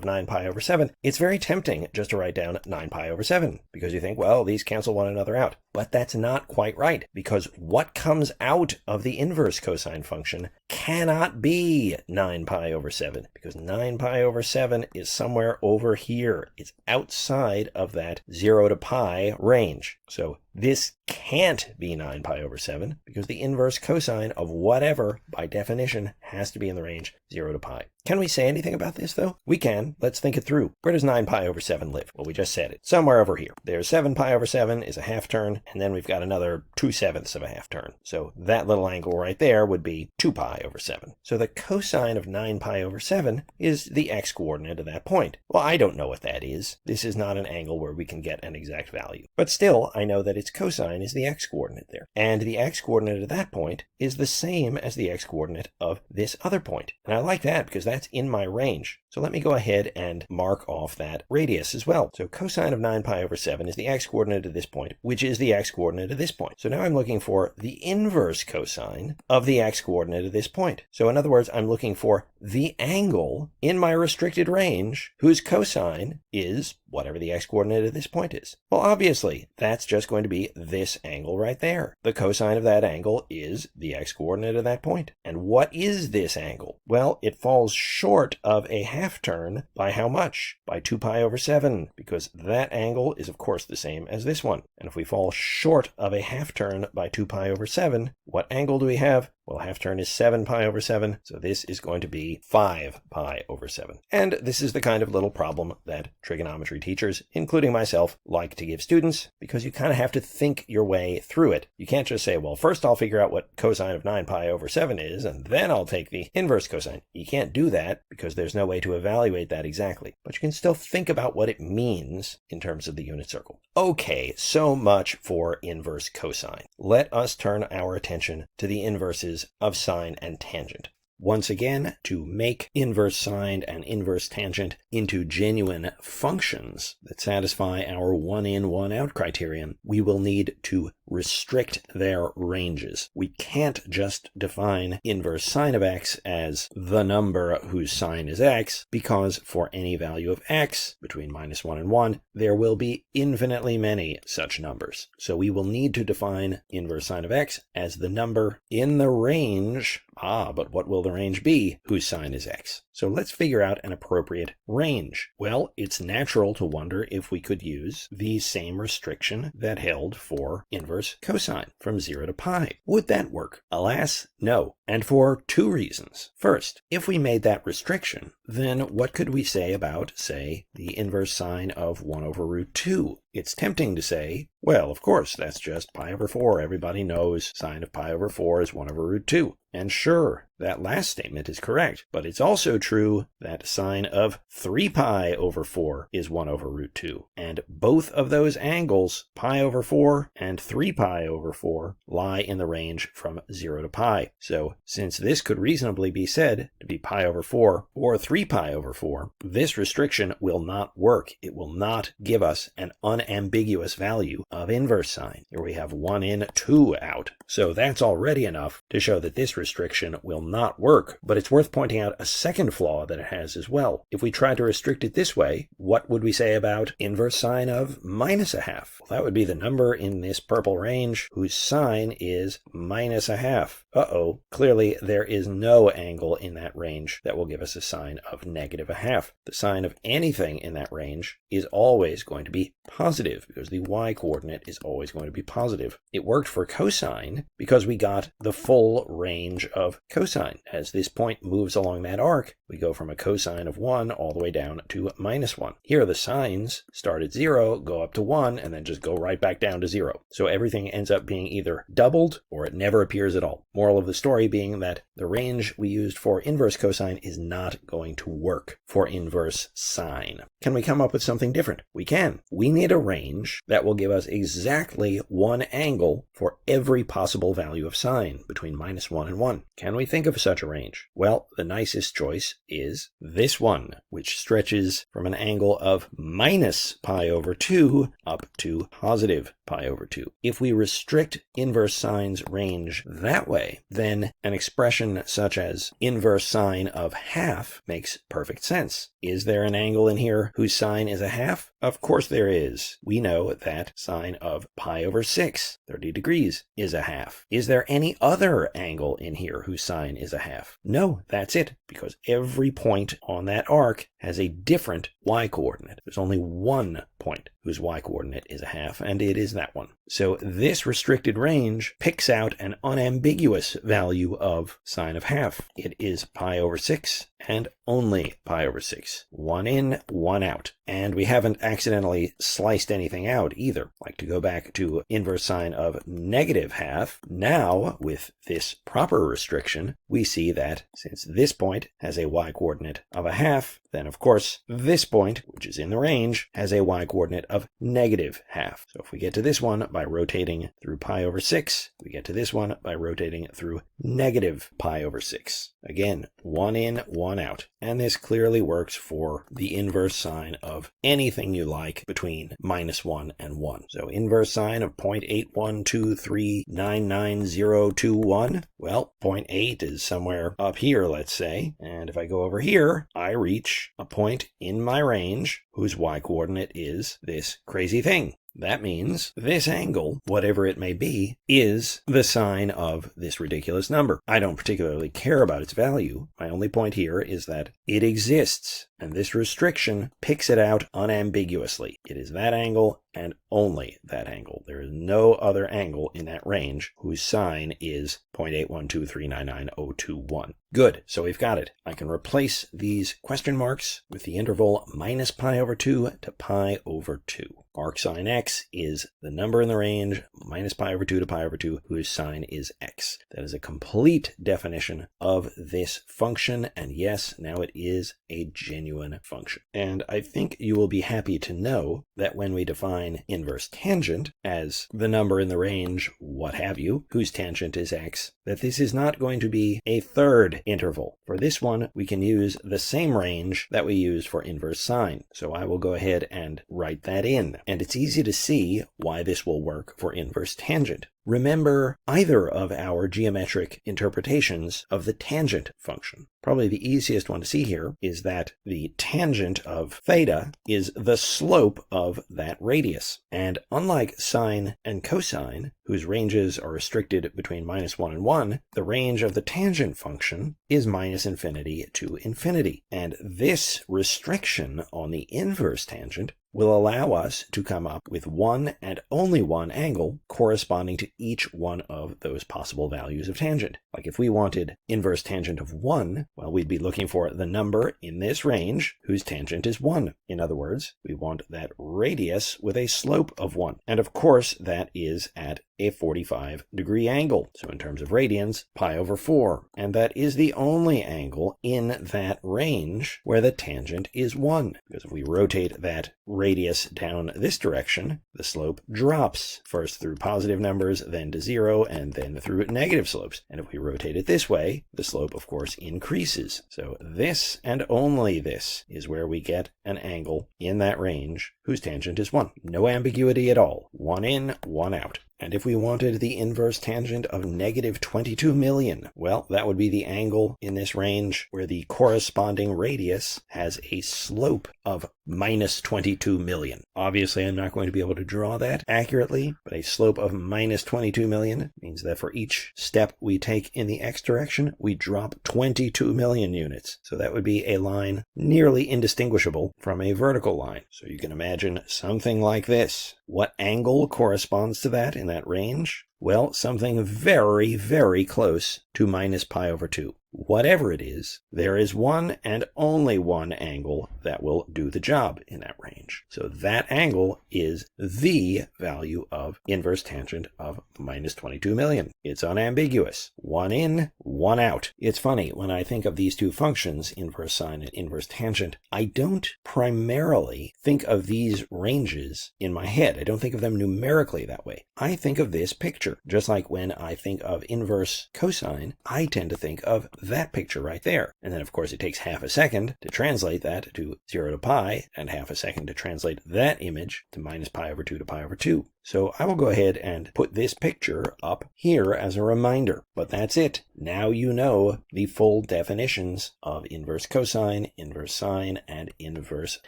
9 pi over 7, it's very tempting just to write down 9 pi over 7, because you think, well, these cancel one another out. But that's not quite right, because what comes out of the inverse cosine function cannot be 9 pi over 7, because 9 pi over 7 is somewhere over here. It's outside of that 0 to pi range. So this can't be 9 pi over 7, because the inverse cosine of whatever, by definition, has to be in the range 0 to pi. Can we say anything about this, though? We can. Let's think it through. Where does 9 pi over 7 live? Well, we just said it. Somewhere over here. There's 7 pi over 7 is a half turn, and then we've got another 2/7 of a half turn. So that little angle right there would be 2 pi over 7. So the cosine of 9 pi over 7 is the x-coordinate of that point. Well, I don't know what that is. This is not an angle where we can get an exact value. But still, I know that its cosine is the x-coordinate there. And the x-coordinate of that point is the same as the x-coordinate of this other point. And I like that because that's in my range. So let me go ahead and mark off that radius as well. So cosine of 9 pi over 7 is the x-coordinate of this point, which is the x-coordinate of this point. So now I'm looking for the inverse cosine of the x-coordinate of this point. So in other words, I'm looking for the angle in my restricted range whose cosine is whatever the x-coordinate of this point is. Well, obviously, that's just going to be this angle right there. The cosine of that angle is the x-coordinate of that point. And what is this angle? Well, it falls short of a half turn by how much? By 2 pi over 7, because that angle is, of course, the same as this one. And if we fall short of a half turn by 2 pi over 7, what angle do we have? Well, half turn is 7 pi over 7, so this is going to be 5 pi over 7. And this is the kind of little problem that trigonometry teachers, including myself, like to give students, because you kind of have to think your way through it. You can't just say, well, first I'll figure out what cosine of 9 pi over 7 is, and then I'll take the inverse cosine. You can't do that because there's no way to evaluate that exactly. But you can still think about what it means in terms of the unit circle. Okay, so much for inverse cosine. Let us turn our attention to the inverses of sine and tangent. Once again, to make inverse sine and inverse tangent into genuine functions that satisfy our one in, one out criterion, we will need to restrict their ranges. We can't just define inverse sine of x as the number whose sine is x, because for any value of x between -1 and 1, there will be infinitely many such numbers. So we will need to define inverse sine of x as the number in the range, but what will the range be whose sine is x? So let's figure out an appropriate range. Well, it's natural to wonder if we could use the same restriction that held for inverse cosine from 0 to pi. Would that work? Alas, no. And for two reasons. First, if we made that restriction, then what could we say about, say, the inverse sine of 1 over root 2? It's tempting to say, well, of course, that's just pi over 4. Everybody knows sine of pi over 4 is 1 over root 2. And sure, that last statement is correct, but it's also true that sine of 3 pi over 4 is 1 over root 2. And both of those angles, pi over 4 and 3 pi over 4, lie in the range from 0 to pi. So since this could reasonably be said to be pi over 4 or 3 pi over 4, this restriction will not work. It will not give us an unambiguous value of inverse sine. Here we have 1 in, 2 out. So that's already enough to show that this restriction will not work, but it's worth pointing out a second flaw that it has as well. If we try to restrict it this way, what would we say about inverse sine of -1/2? Well, that would be the number in this purple range whose sine is -1/2. Clearly there is no angle in that range that will give us a sine of -1/2. The sine of anything in that range is always going to be positive because the y-coordinate is always going to be positive. It worked for cosine because we got the full range of cosine. As this point moves along that arc, we go from a cosine of 1 all the way down to -1. Here the sines start at 0, go up to 1, and then just go right back down to 0. So everything ends up being either doubled or it never appears at all. Moral of the story being that the range we used for inverse cosine is not going to work for inverse sine. Can we come up with something different? We can. We need a range that will give us exactly one angle for every possible value of sine between -1 and 1. Can we think of such a range? Well, the nicest choice is this one, which stretches from an angle of -pi over 2 up to positive pi over 2. If we restrict inverse sine's range that way, then an expression such as inverse sine of 1/2 makes perfect sense. Is there an angle in here whose sine is 1/2? Of course there is. We know that sine of pi over 6, 30 degrees, is 1/2. Is there any other angle in here whose sine is 1/2? No, that's it, because every point on that arc has a different y-coordinate. There's only one point whose y-coordinate is 1/2, and it is that one. So this restricted range picks out an unambiguous value of sine of 1/2. It is pi over 6 and only pi over 6. 1 in, 1 out. And we haven't accidentally sliced anything out either. Like to go back to inverse sine of -1/2. Now, with this proper restriction, we see that since this point has a y-coordinate of 1/2, then of course this point, which is in the range, has a y-coordinate of -1/2. So if we get to this one by rotating through pi over 6, we get to this one by rotating through -pi over 6. Again, 1 in, 1 out. And this clearly works for the inverse sine of anything you like between -1 and 1. So inverse sine of 0.812399021. Well, 0.8 is somewhere up here, let's say. And if I go over here, I reach a point in my range whose y-coordinate is this crazy thing. That means this angle, whatever it may be, is the sine of this ridiculous number. I don't particularly care about its value. My only point here is that it exists, and this restriction picks it out unambiguously. It is that angle and only that angle. There is no other angle in that range whose sine is 0.812399021. Good, so we've got it. I can replace these question marks with the interval -pi over 2 to pi over 2. Arcsine x is the number in the range -pi over 2 to pi over 2 whose sine is x. That is a complete definition of this function, and yes, now it is a genuine function. And I think you will be happy to know that when we define sine inverse tangent as the number in the range, what have you, whose tangent is x, that this is not going to be a third interval. For this one, we can use the same range that we use for inverse sine. So I will go ahead and write that in. And it's easy to see why this will work for inverse tangent. Remember either of our geometric interpretations of the tangent function. Probably the easiest one to see here is that the tangent of theta is the slope of that radius. And unlike sine and cosine, whose ranges are restricted between -1 and 1, the range of the tangent function is -infinity to infinity. And this restriction on the inverse tangent will allow us to come up with one and only one angle corresponding to each one of those possible values of tangent. Like if we wanted inverse tangent of 1, well, we'd be looking for the number in this range whose tangent is 1. In other words, we want that radius with a slope of 1. And of course, that is at a 45-degree angle. So in terms of radians, pi/4. And that is the only angle in that range where the tangent is 1. Because if we rotate that radius down this direction, the slope drops, first through positive numbers, then to 0, and then through negative slopes. And if we rotate it this way, the slope, of course, increases. So this and only this is where we get an angle in that range whose tangent is 1. No ambiguity at all. One in, one out. And if we wanted the inverse tangent of -22 million, well, that would be the angle in this range where the corresponding radius has a slope of -22 million. Obviously, I'm not going to be able to draw that accurately, but a slope of -22 million means that for each step we take in the x direction, we drop 22 million units. So that would be a line nearly indistinguishable from a vertical line. So you can imagine something like this. What angle corresponds to that in that range? Well, something very, very close to -pi/2. Whatever it is, there is one and only one angle that will do the job in that range. So that angle is the value of inverse tangent of -22 million. It's unambiguous. One in, one out. It's funny, when I think of these two functions, inverse sine and inverse tangent, I don't primarily think of these ranges in my head. I don't think of them numerically that way. I think of this picture. Just like when I think of inverse cosine, I tend to think of that picture right there. And then, of course, it takes half a second to translate that to 0 to pi, and half a second to translate that image to -pi/2 to pi/2. So I will go ahead and put this picture up here as a reminder. But that's it. Now you know the full definitions of inverse cosine, inverse sine, and inverse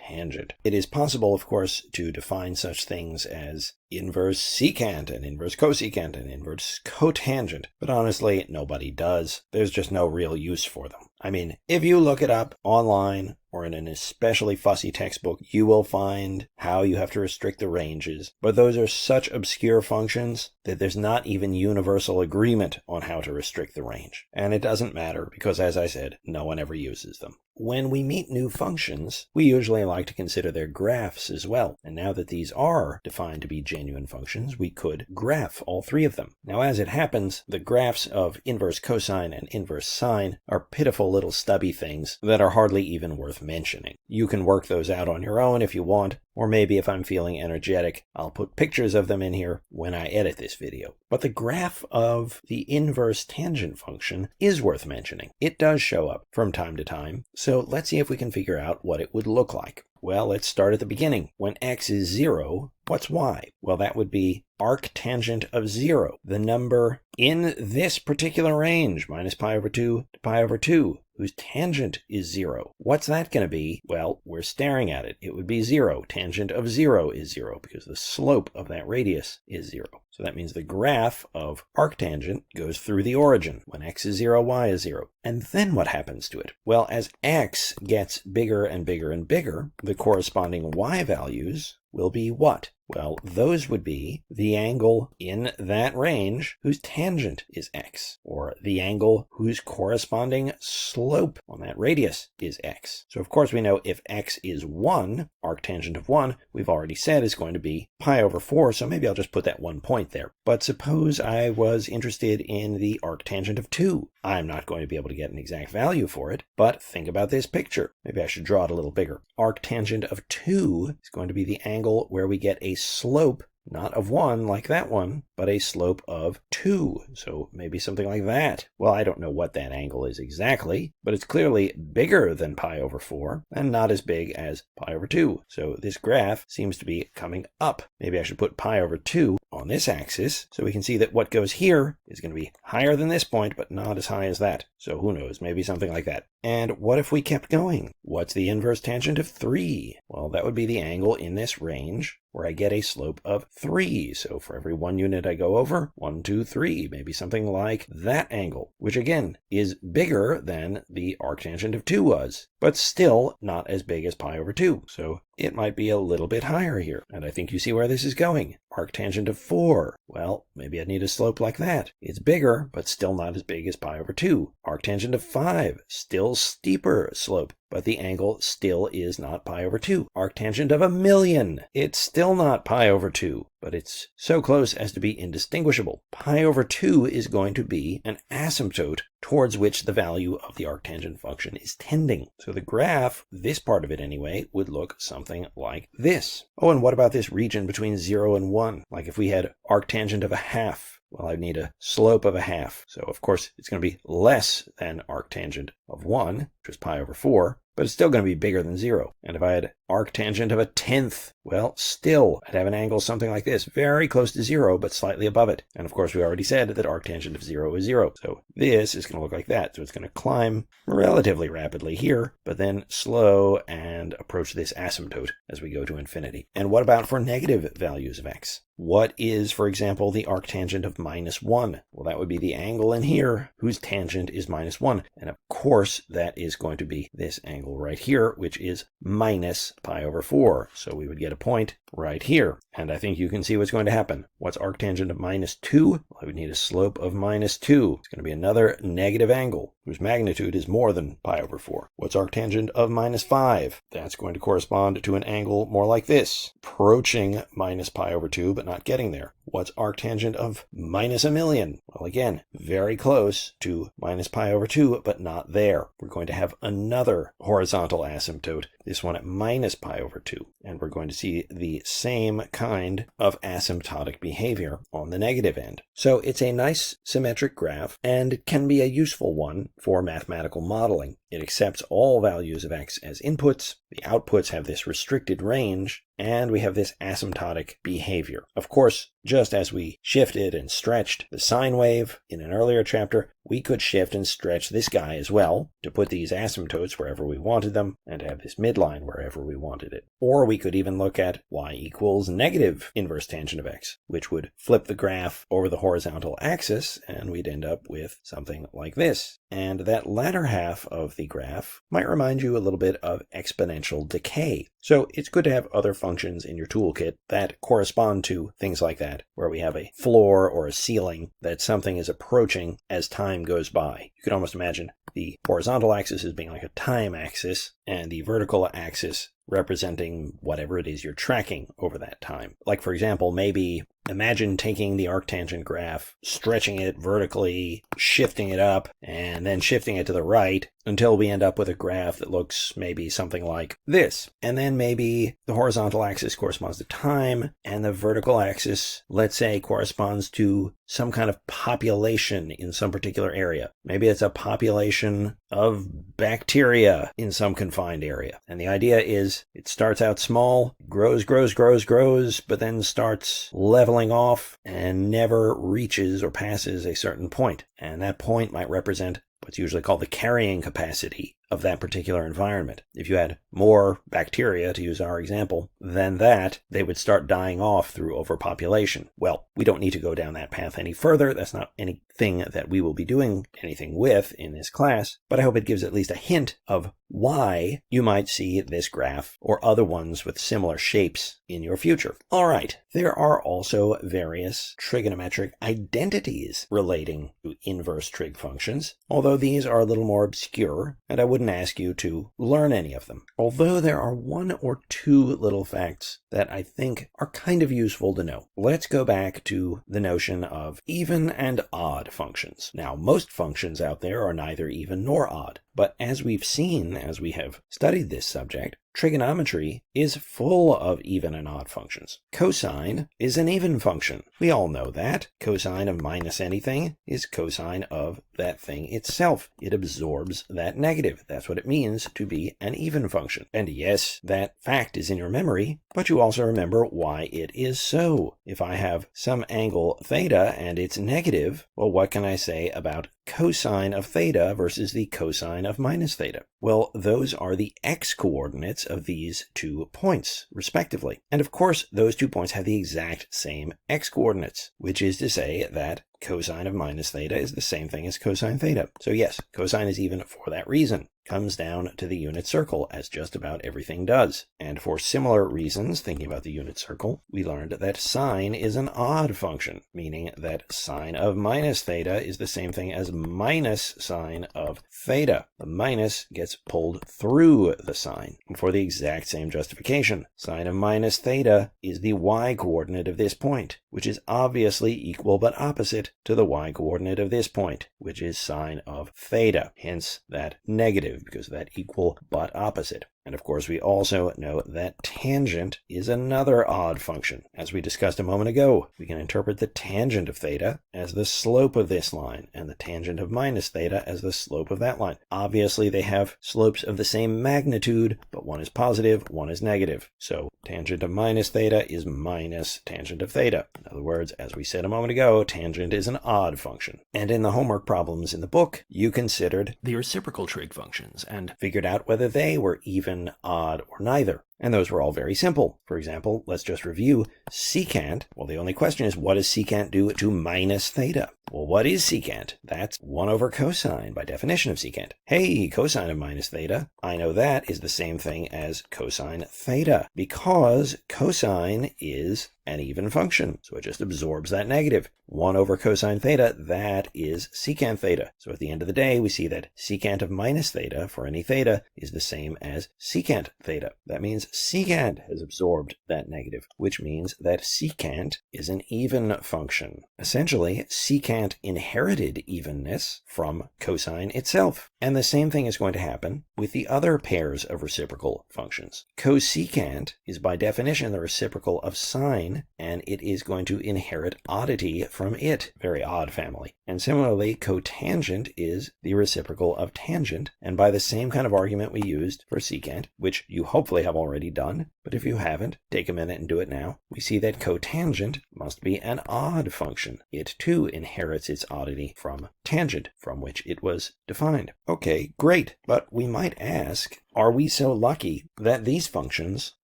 tangent. It is possible, of course, to define such things as inverse secant and inverse cosecant and inverse cotangent. But honestly, nobody does. There's just no real use for them. I mean, if you look it up online or in an especially fussy textbook, you will find how you have to restrict the ranges. But those are such obscure functions that there's not even universal agreement on how to restrict the range. And it doesn't matter because, as I said, no one ever uses them. When we meet new functions, we usually like to consider their graphs as well. And now that these are defined to be genuine functions, we could graph all three of them. Now, as it happens, the graphs of inverse cosine and inverse sine are pitiful little stubby things that are hardly even worth mentioning. You can work those out on your own if you want, or maybe if I'm feeling energetic, I'll put pictures of them in here when I edit this video. But the graph of the inverse tangent function is worth mentioning. It does show up from time to time, so let's see if we can figure out what it would look like. Well, let's start at the beginning. When x is 0, what's y? Well, that would be arctangent of 0, the number in this particular range, -pi/2 to pi/2, whose tangent is 0. What's that going to be? Well, we're staring at it. It would be 0. Tangent of 0 is 0 because the slope of that radius is 0. So that means the graph of arctangent goes through the origin. When x is 0, y is 0. And then what happens to it? Well, as x gets bigger and bigger and bigger, the corresponding y values will be what? Well, those would be the angle in that range whose tangent is x, or the angle whose corresponding slope on that radius is x. So of course we know if x is 1, arctangent of 1, we've already said is going to be pi/4, so maybe I'll just put that 1 point point there. But suppose I was interested in the arctangent of 2. I'm not going to be able to get an exact value for it, but think about this picture. Maybe I should draw it a little bigger. Arctangent of 2 is going to be the angle where we get a slope, not of 1 like that one, but a slope of 2. So maybe something like that. Well, I don't know what that angle is exactly, but it's clearly bigger than pi over 4 and not as big as pi over 2. So this graph seems to be coming up. Maybe I should put pi over 2 on this axis so we can see that what goes here is going to be higher than this point, but not as high as that. So who knows, maybe something like that. And what if we kept going? What's the inverse tangent of 3? Well, that would be the angle in this range where I get a slope of 3. So for every 1 unit I go over, 1, 2, 3, maybe something like that angle, which again is bigger than the arctangent of 2 was, but still not as big as pi over 2. So it might be a little bit higher here. And I think you see where this is going. Arctangent of 4. Well, maybe I need a slope like that. It's bigger, but still not as big as pi over 2. Arctangent of 5. Still steeper slope, but the angle still is not pi over 2. Arctangent of 1,000,000. It's still not pi over 2, but it's so close as to be indistinguishable. Pi over 2 is going to be an asymptote towards which the value of the arctangent function is tending. So the graph, this part of it anyway, would look something like this. Oh, and what about this region between 0 and 1? Like if we had arctangent of 1/2. Well, I'd need a slope of 1/2. So of course it's going to be less than arctangent of 1, which is pi over 4, but it's still going to be bigger than 0. And if I had arctangent of 1/10, well, still I'd have an angle something like this, very close to 0, but slightly above it. And of course we already said that arctangent of 0 is 0. So this is going to look like that. So it's going to climb relatively rapidly here, but then slow and approach this asymptote as we go to infinity. And what about for negative values of x? What is, for example, the arctangent of -1? Well, that would be the angle in here whose tangent is -1. And of course, that is going to be this angle right here, which is minus pi over 4. So we would get a point right here. And I think you can see what's going to happen. What's arctangent of -2? Well, I would need a slope of -2. It's going to be another negative angle whose magnitude is more than pi over 4. What's arctangent of -5? That's going to correspond to an angle more like this, approaching minus pi over 2, but not getting there. What's arctangent of -1,000,000? Well, again, very close to minus pi over 2, but not there. We're going to have another horizontal asymptote, this one at minus pi over 2. And we're going to see the same kind of asymptotic behavior on the negative end. So it's a nice symmetric graph and can be a useful one for mathematical modeling. It accepts all values of x as inputs. The outputs have this restricted range, and we have this asymptotic behavior. Of course, just as we shifted and stretched the sine wave in an earlier chapter, we could shift and stretch this guy as well to put these asymptotes wherever we wanted them and have this midline wherever we wanted it. Or we could even look at y equals negative inverse tangent of x, which would flip the graph over the horizontal axis, and we'd end up with something like this. And that latter half of the graph might remind you a little bit of exponential decay. So it's good to have other functions in your toolkit that correspond to things like that, where we have a floor or a ceiling that something is approaching as time goes by. You could almost imagine the horizontal axis as being like a time axis, and the vertical axis representing whatever it is you're tracking over that time. Like, for example, maybe imagine taking the arctangent graph, stretching it vertically, shifting it up, and then shifting it to the right until we end up with a graph that looks maybe something like this. And then maybe the horizontal axis corresponds to time, and the vertical axis, let's say, corresponds to some kind of population in some particular area. Maybe it's a population of bacteria in some confined area. And the idea is it starts out small, grows, but then starts leveling off and never reaches or passes a certain point. And that point might represent what's usually called the carrying capacity of that particular environment. If you had more bacteria, to use our example, than that, they would start dying off through overpopulation. Well, we don't need to go down that path any further. That's not anything that we will be doing anything with in this class, but I hope it gives at least a hint of why you might see this graph or other ones with similar shapes in your future. All right, there are also various trigonometric identities relating to inverse trig functions, although these are a little more obscure, and I wouldn't wouldn't ask you to learn any of them. Although there are one or two little facts that I think are kind of useful to know. Let's go back to the notion of even and odd functions. Now, most functions out there are neither even nor odd, but as we've seen as we have studied this subject, trigonometry is full of even and odd functions. Cosine is an even function. We all know that. Cosine of minus anything is cosine of that thing itself. It absorbs that negative. That's what it means to be an even function. And yes, that fact is in your memory, but you also remember why it is so. If I have some angle theta and it's negative, well, what can I say about cosine of theta versus the cosine of minus theta? Well, those are the x-coordinates of these 2 points, respectively. And of course, those 2 points have the exact same x-coordinates, which is to say that cosine of minus theta is the same thing as cosine theta. So yes, cosine is even for that reason. Comes down to the unit circle, as just about everything does. And for similar reasons, thinking about the unit circle, we learned that sine is an odd function, meaning that sine of minus theta is the same thing as minus sine of theta. The minus gets pulled through the sine. And for the exact same justification, sine of minus theta is the y-coordinate of this point, which is obviously equal but opposite to the y-coordinate of this point, which is sine of theta. Hence that negative, because of that equal but opposite. And of course, we also know that tangent is another odd function. As we discussed a moment ago, we can interpret the tangent of theta as the slope of this line, and the tangent of minus theta as the slope of that line. Obviously, they have slopes of the same magnitude, but one is positive, one is negative. So tangent of minus theta is minus tangent of theta. In other words, as we said a moment ago, tangent is an odd function. And in the homework problems in the book, you considered the reciprocal trig functions and figured out whether they were even, odd, or neither. And those were all very simple. For example, let's just review secant. Well, the only question is, what does secant do to minus theta? Well, what is secant? That's 1 over cosine by definition of secant. Hey, cosine of minus theta, I know that is the same thing as cosine theta, because cosine is an even function. So it just absorbs that negative. 1 over cosine theta, that is secant theta. So at the end of the day, we see that secant of minus theta for any theta is the same as secant theta. That means secant has absorbed that negative, which means that secant is an even function. Essentially, secant inherited evenness from cosine itself. And the same thing is going to happen with the other pairs of reciprocal functions. Cosecant is by definition the reciprocal of sine, and it is going to inherit oddity from it. Very odd family. And similarly, cotangent is the reciprocal of tangent, and by the same kind of argument we used for secant, which you hopefully have already done, but if you haven't, take a minute and do it now. We see that cotangent must be an odd function. It too inherits its oddity from tangent, from which it was defined. Okay, great, but we might ask, are we so lucky that these functions,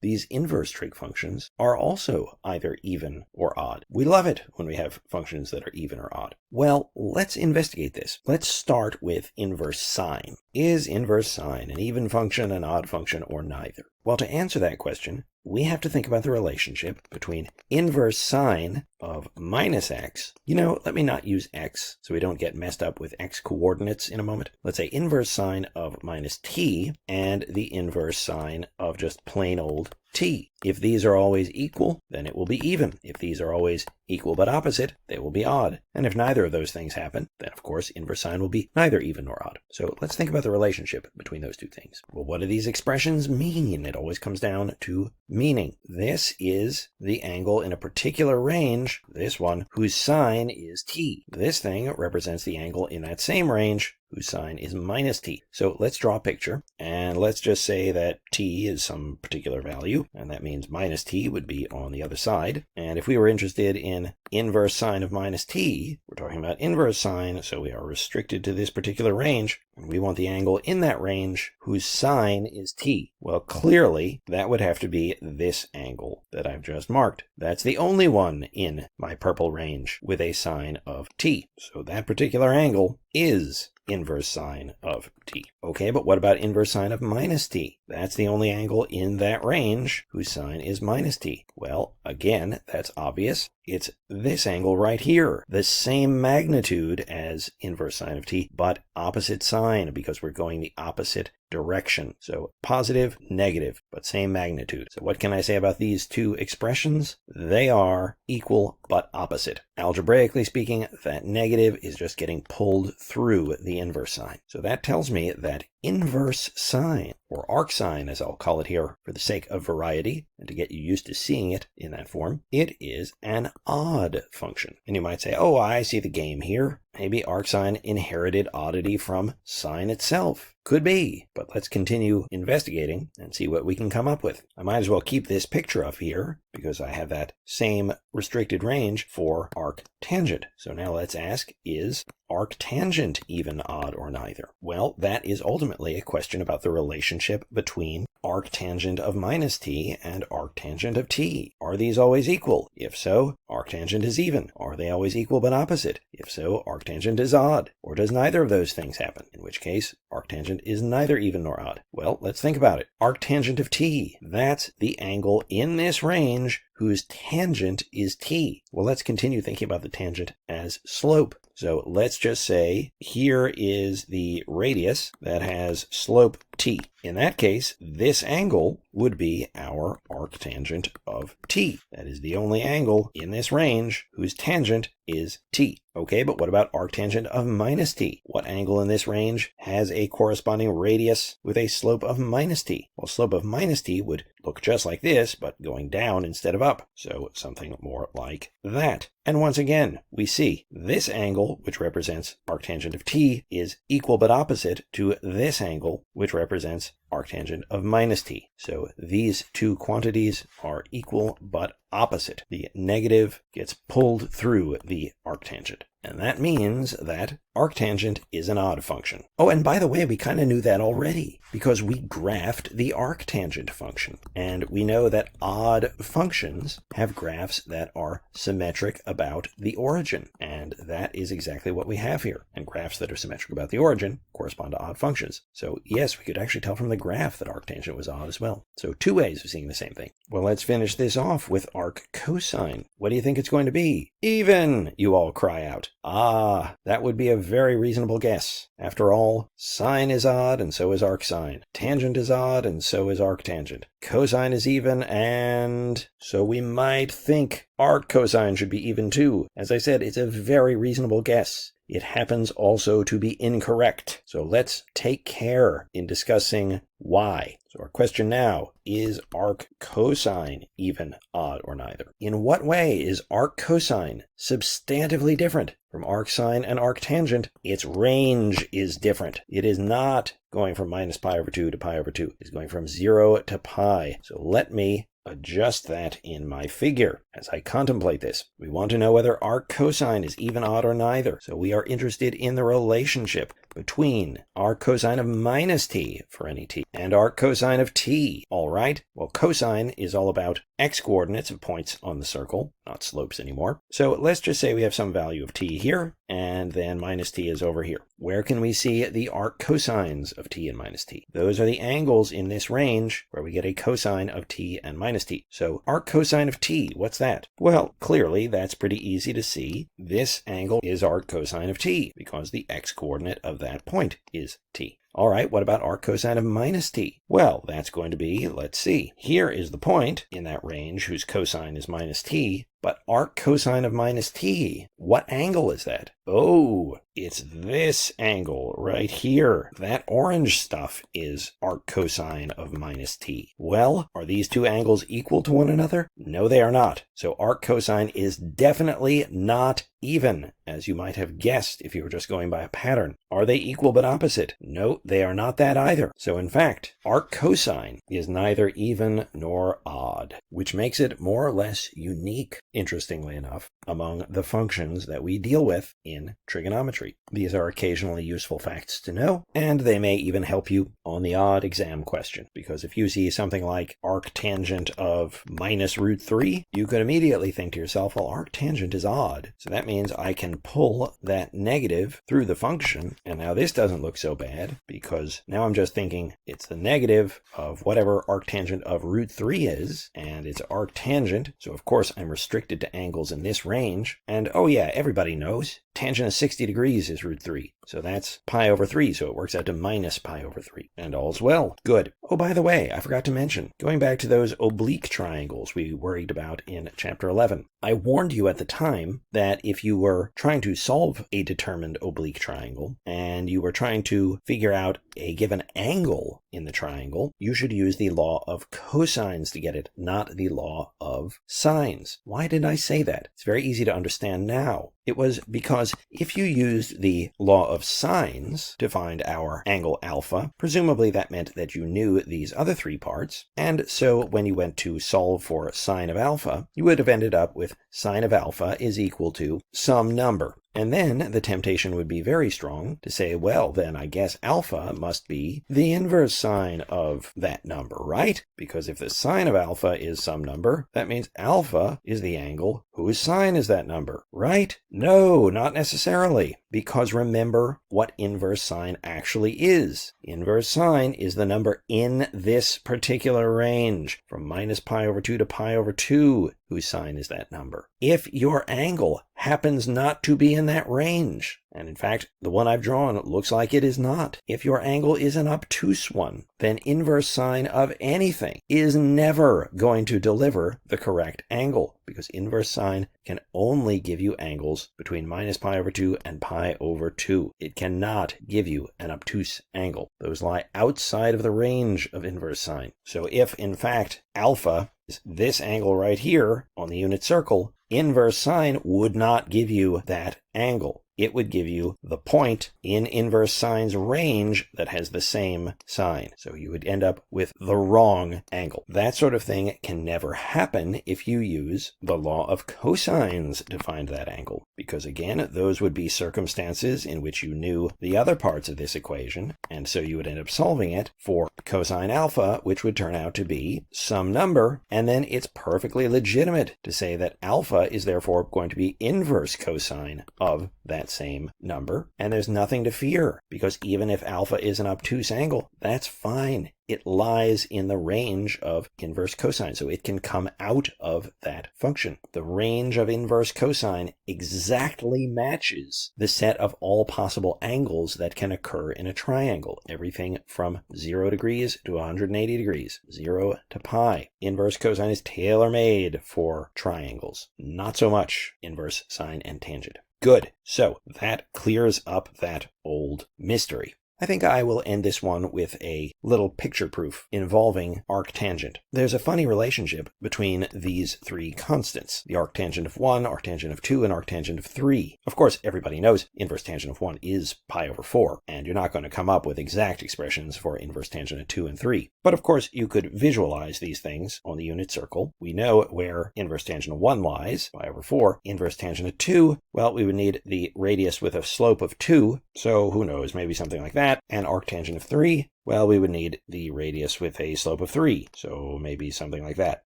these inverse trig functions, are also either even or odd? We love it when we have functions that are even or odd. Well, let's investigate this. Let's start with inverse sine. Is inverse sine an even function, an odd function, or neither? Well, to answer that question, we have to think about the relationship between inverse sine of minus x. Let me not use x so we don't get messed up with x coordinates in a moment. Let's say inverse sine of minus t and the inverse sine of just plain old t. If these are always equal, then it will be even. If these are always equal but opposite, they will be odd. And if neither of those things happen, then of course inverse sine will be neither even nor odd. So let's think about the relationship between those two things. Well, what do these expressions mean? It always comes down to meaning. This is the angle in a particular range, this one, whose sine is t. This thing represents the angle in that same range, whose sine is minus t. So let's draw a picture, and let's just say that t is some particular value, and that means minus t would be on the other side. And if we were interested in inverse sine of minus t, we're talking about inverse sine, so we are restricted to this particular range, and we want the angle in that range whose sine is t. Well, clearly, that would have to be this angle that I've just marked. That's the only one in my purple range with a sine of t. So that particular angle is inverse sine of t. Okay, but what about inverse sine of minus t? That's the only angle in that range whose sine is minus t. Well, again, that's obvious. It's this angle right here, the same magnitude as inverse sine of t, but opposite sign because we're going the opposite direction. So positive, negative, but same magnitude. So what can I say about these two expressions? They are equal but opposite. Algebraically speaking, that negative is just getting pulled through the inverse sign. So that tells me that inverse sine, or arcsine as I'll call it here for the sake of variety and to get you used to seeing it in that form, it is an odd function. And you might say, oh, I see the game here. Maybe arcsine inherited oddity from sine itself. Could be, but let's continue investigating and see what we can come up with. I might as well keep this picture up here because I have that same restricted range for arctangent. So now let's ask, is arctangent even, odd, or neither? Well, that is ultimately a question about the relationship between arctangent of minus t and arctangent of t. Are these always equal? If so, arctangent is even. Are they always equal but opposite? If so, arctangent is odd. Or does neither of those things happen? In which case, arctangent is neither even nor odd. Well, let's think about it. Arctangent of t, that's the angle in this range whose tangent is t. Well, let's continue thinking about the tangent as slope. So let's just say here is the radius that has slope t. In that case, this angle would be our arctangent of t. That is the only angle in this range whose tangent is t. Okay, but what about arctangent of minus t? What angle in this range has a corresponding radius with a slope of minus t? Well, slope of minus t would look just like this, but going down instead of up. So something more like that. And once again, we see this angle, which represents arctangent of t, is equal but opposite to this angle, which represents arctangent of minus t. So these two quantities are equal but opposite. The negative gets pulled through the arctangent. And that means that arctangent is an odd function. Oh, and by the way, we kind of knew that already because we graphed the arctangent function. And we know that odd functions have graphs that are symmetric about the origin. And that is exactly what we have here. And graphs that are symmetric about the origin correspond to odd functions. So yes, we could actually tell from the graph that arctangent was odd as well. So two ways of seeing the same thing. Well, let's finish this off with arccosine. What do you think it's going to be? Even, you all cry out. Ah, that would be a very reasonable guess. After all, sine is odd and so is arcsine. Tangent is odd and so is arctangent. Cosine is even, and so we might think arccosine should be even too. As I said, it's a very reasonable guess. It happens also to be incorrect. So let's take care in discussing why. So our question now, is arccosine even, odd, or neither? In what way is arccosine substantively different from arcsine and arctangent? Its range is different. It is not going from minus pi over 2 to pi over 2. It's going from 0 to pi. So let me adjust that in my figure as I contemplate this. We want to know whether arccosine is even, odd, or neither. So we are interested in the relationship between arccosine of minus t for any t and arccosine of t. All right. Well, cosine is all about x-coordinates of points on the circle, not slopes anymore. So let's just say we have some value of t here, and then minus t is over here. Where can we see the arccosines of t and minus t? Those are the angles in this range where we get a cosine of t and minus t. So arccosine of t, what's that? Well, clearly that's pretty easy to see. This angle is arccosine of t because the x-coordinate of that point is t. All right, what about arccosine of minus t? Well, that's going to be, let's see, here is the point in that range whose cosine is minus t, but arccosine of minus t, what angle is that? Oh, it's this angle right here. That orange stuff is arccosine of minus t. Well, are these two angles equal to one another? No, they are not. So arccosine is definitely not even, as you might have guessed if you were just going by a pattern. Are they equal but opposite? No, they are not that either. So in fact, arccosine is neither even nor odd, which makes it more or less unique, interestingly enough, among the functions that we deal with in trigonometry. These are occasionally useful facts to know, and they may even help you on the odd exam question, because if you see something like arctangent of minus root 3, you could immediately think to yourself, well, arctangent is odd, so that means I can pull that negative through the function, and now this doesn't look so bad, because now I'm just thinking it's the negative of whatever arctangent of root 3 is, and it's arctangent, so of course I'm restricted to angles in this range, and oh yeah, everybody knows tangent of 60 degrees is root 3. So that's pi over 3, so it works out to minus pi over 3. And all's well. Good. Oh, by the way, I forgot to mention, going back to those oblique triangles we worried about in chapter 11, I warned you at the time that if you were trying to solve a determined oblique triangle, and you were trying to figure out a given angle in the triangle, you should use the law of cosines to get it, not the law of sines. Why did I say that? It's very easy to understand now. It was because if you used the law of sines to find our angle alpha, presumably that meant that you knew these other three parts, and so when you went to solve for sine of alpha, you would have ended up with sine of alpha is equal to some number. And then the temptation would be very strong to say, well, then I guess alpha must be the inverse sine of that number, right? Because if the sine of alpha is some number, that means alpha is the angle whose sine is that number, right? No, not necessarily. Because remember what inverse sine actually is. Inverse sine is the number in this particular range, from minus pi over 2 to pi over 2, whose sine is that number. If your angle happens not to be in that range, and in fact, the one I've drawn looks like it is not. If your angle is an obtuse one, then inverse sine of anything is never going to deliver the correct angle, because inverse sine can only give you angles between minus pi over 2 and pi over 2. It cannot give you an obtuse angle. Those lie outside of the range of inverse sine. So if, in fact, alpha is this angle right here on the unit circle, inverse sine would not give you that angle. It would give you the point in inverse sine's range that has the same sine. So you would end up with the wrong angle. That sort of thing can never happen if you use the law of cosines to find that angle. Because again, those would be circumstances in which you knew the other parts of this equation, and so you would end up solving it for cosine alpha, which would turn out to be some number, and then it's perfectly legitimate to say that alpha is therefore going to be inverse cosine of that same number, and there's nothing to fear, because even if alpha is an obtuse angle, that's fine. It lies in the range of inverse cosine, so it can come out of that function. The range of inverse cosine exactly matches the set of all possible angles that can occur in a triangle. Everything from 0 degrees to 180 degrees, 0 to pi. Inverse cosine is tailor-made for triangles, not so much inverse sine and tangent. Good. So that clears up that old mystery. I think I will end this one with a little picture proof involving arctangent. There's a funny relationship between these three constants, the arctangent of 1, arctangent of 2, and arctangent of 3. Of course, everybody knows inverse tangent of 1 is pi over 4, and you're not going to come up with exact expressions for inverse tangent of 2 and 3. But of course, you could visualize these things on the unit circle. We know where inverse tangent of 1 lies, pi over 4. Inverse tangent of 2, well, we would need the radius with a slope of 2, so who knows, maybe something like that. And arctangent of 3, well, we would need the radius with a slope of 3, so maybe something like that.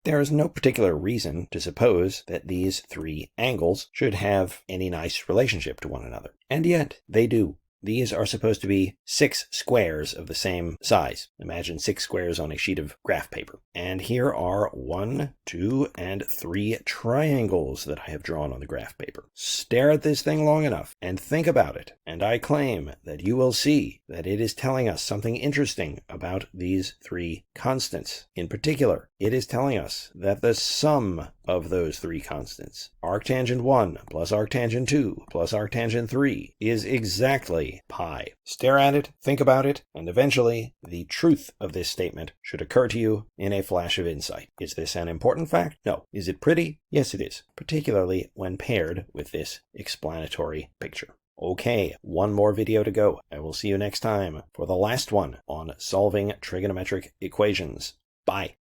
There is no particular reason to suppose that these three angles should have any nice relationship to one another. And yet, they do. These are supposed to be 6 squares of the same size. Imagine 6 squares on a sheet of graph paper. And here are 1, 2, and 3 triangles that I have drawn on the graph paper. Stare at this thing long enough and think about it, and I claim that you will see that it is telling us something interesting about these three constants. In particular, it is telling us that the sum of those three constants, arctangent 1 plus arctangent 2 plus arctangent 3, is exactly pi. Stare at it, think about it, and eventually the truth of this statement should occur to you in a flash of insight. Is this an important fact? No. Is it pretty? Yes, it is, particularly when paired with this explanatory picture. Okay, one more video to go. I will see you next time for the last one on solving trigonometric equations. Bye.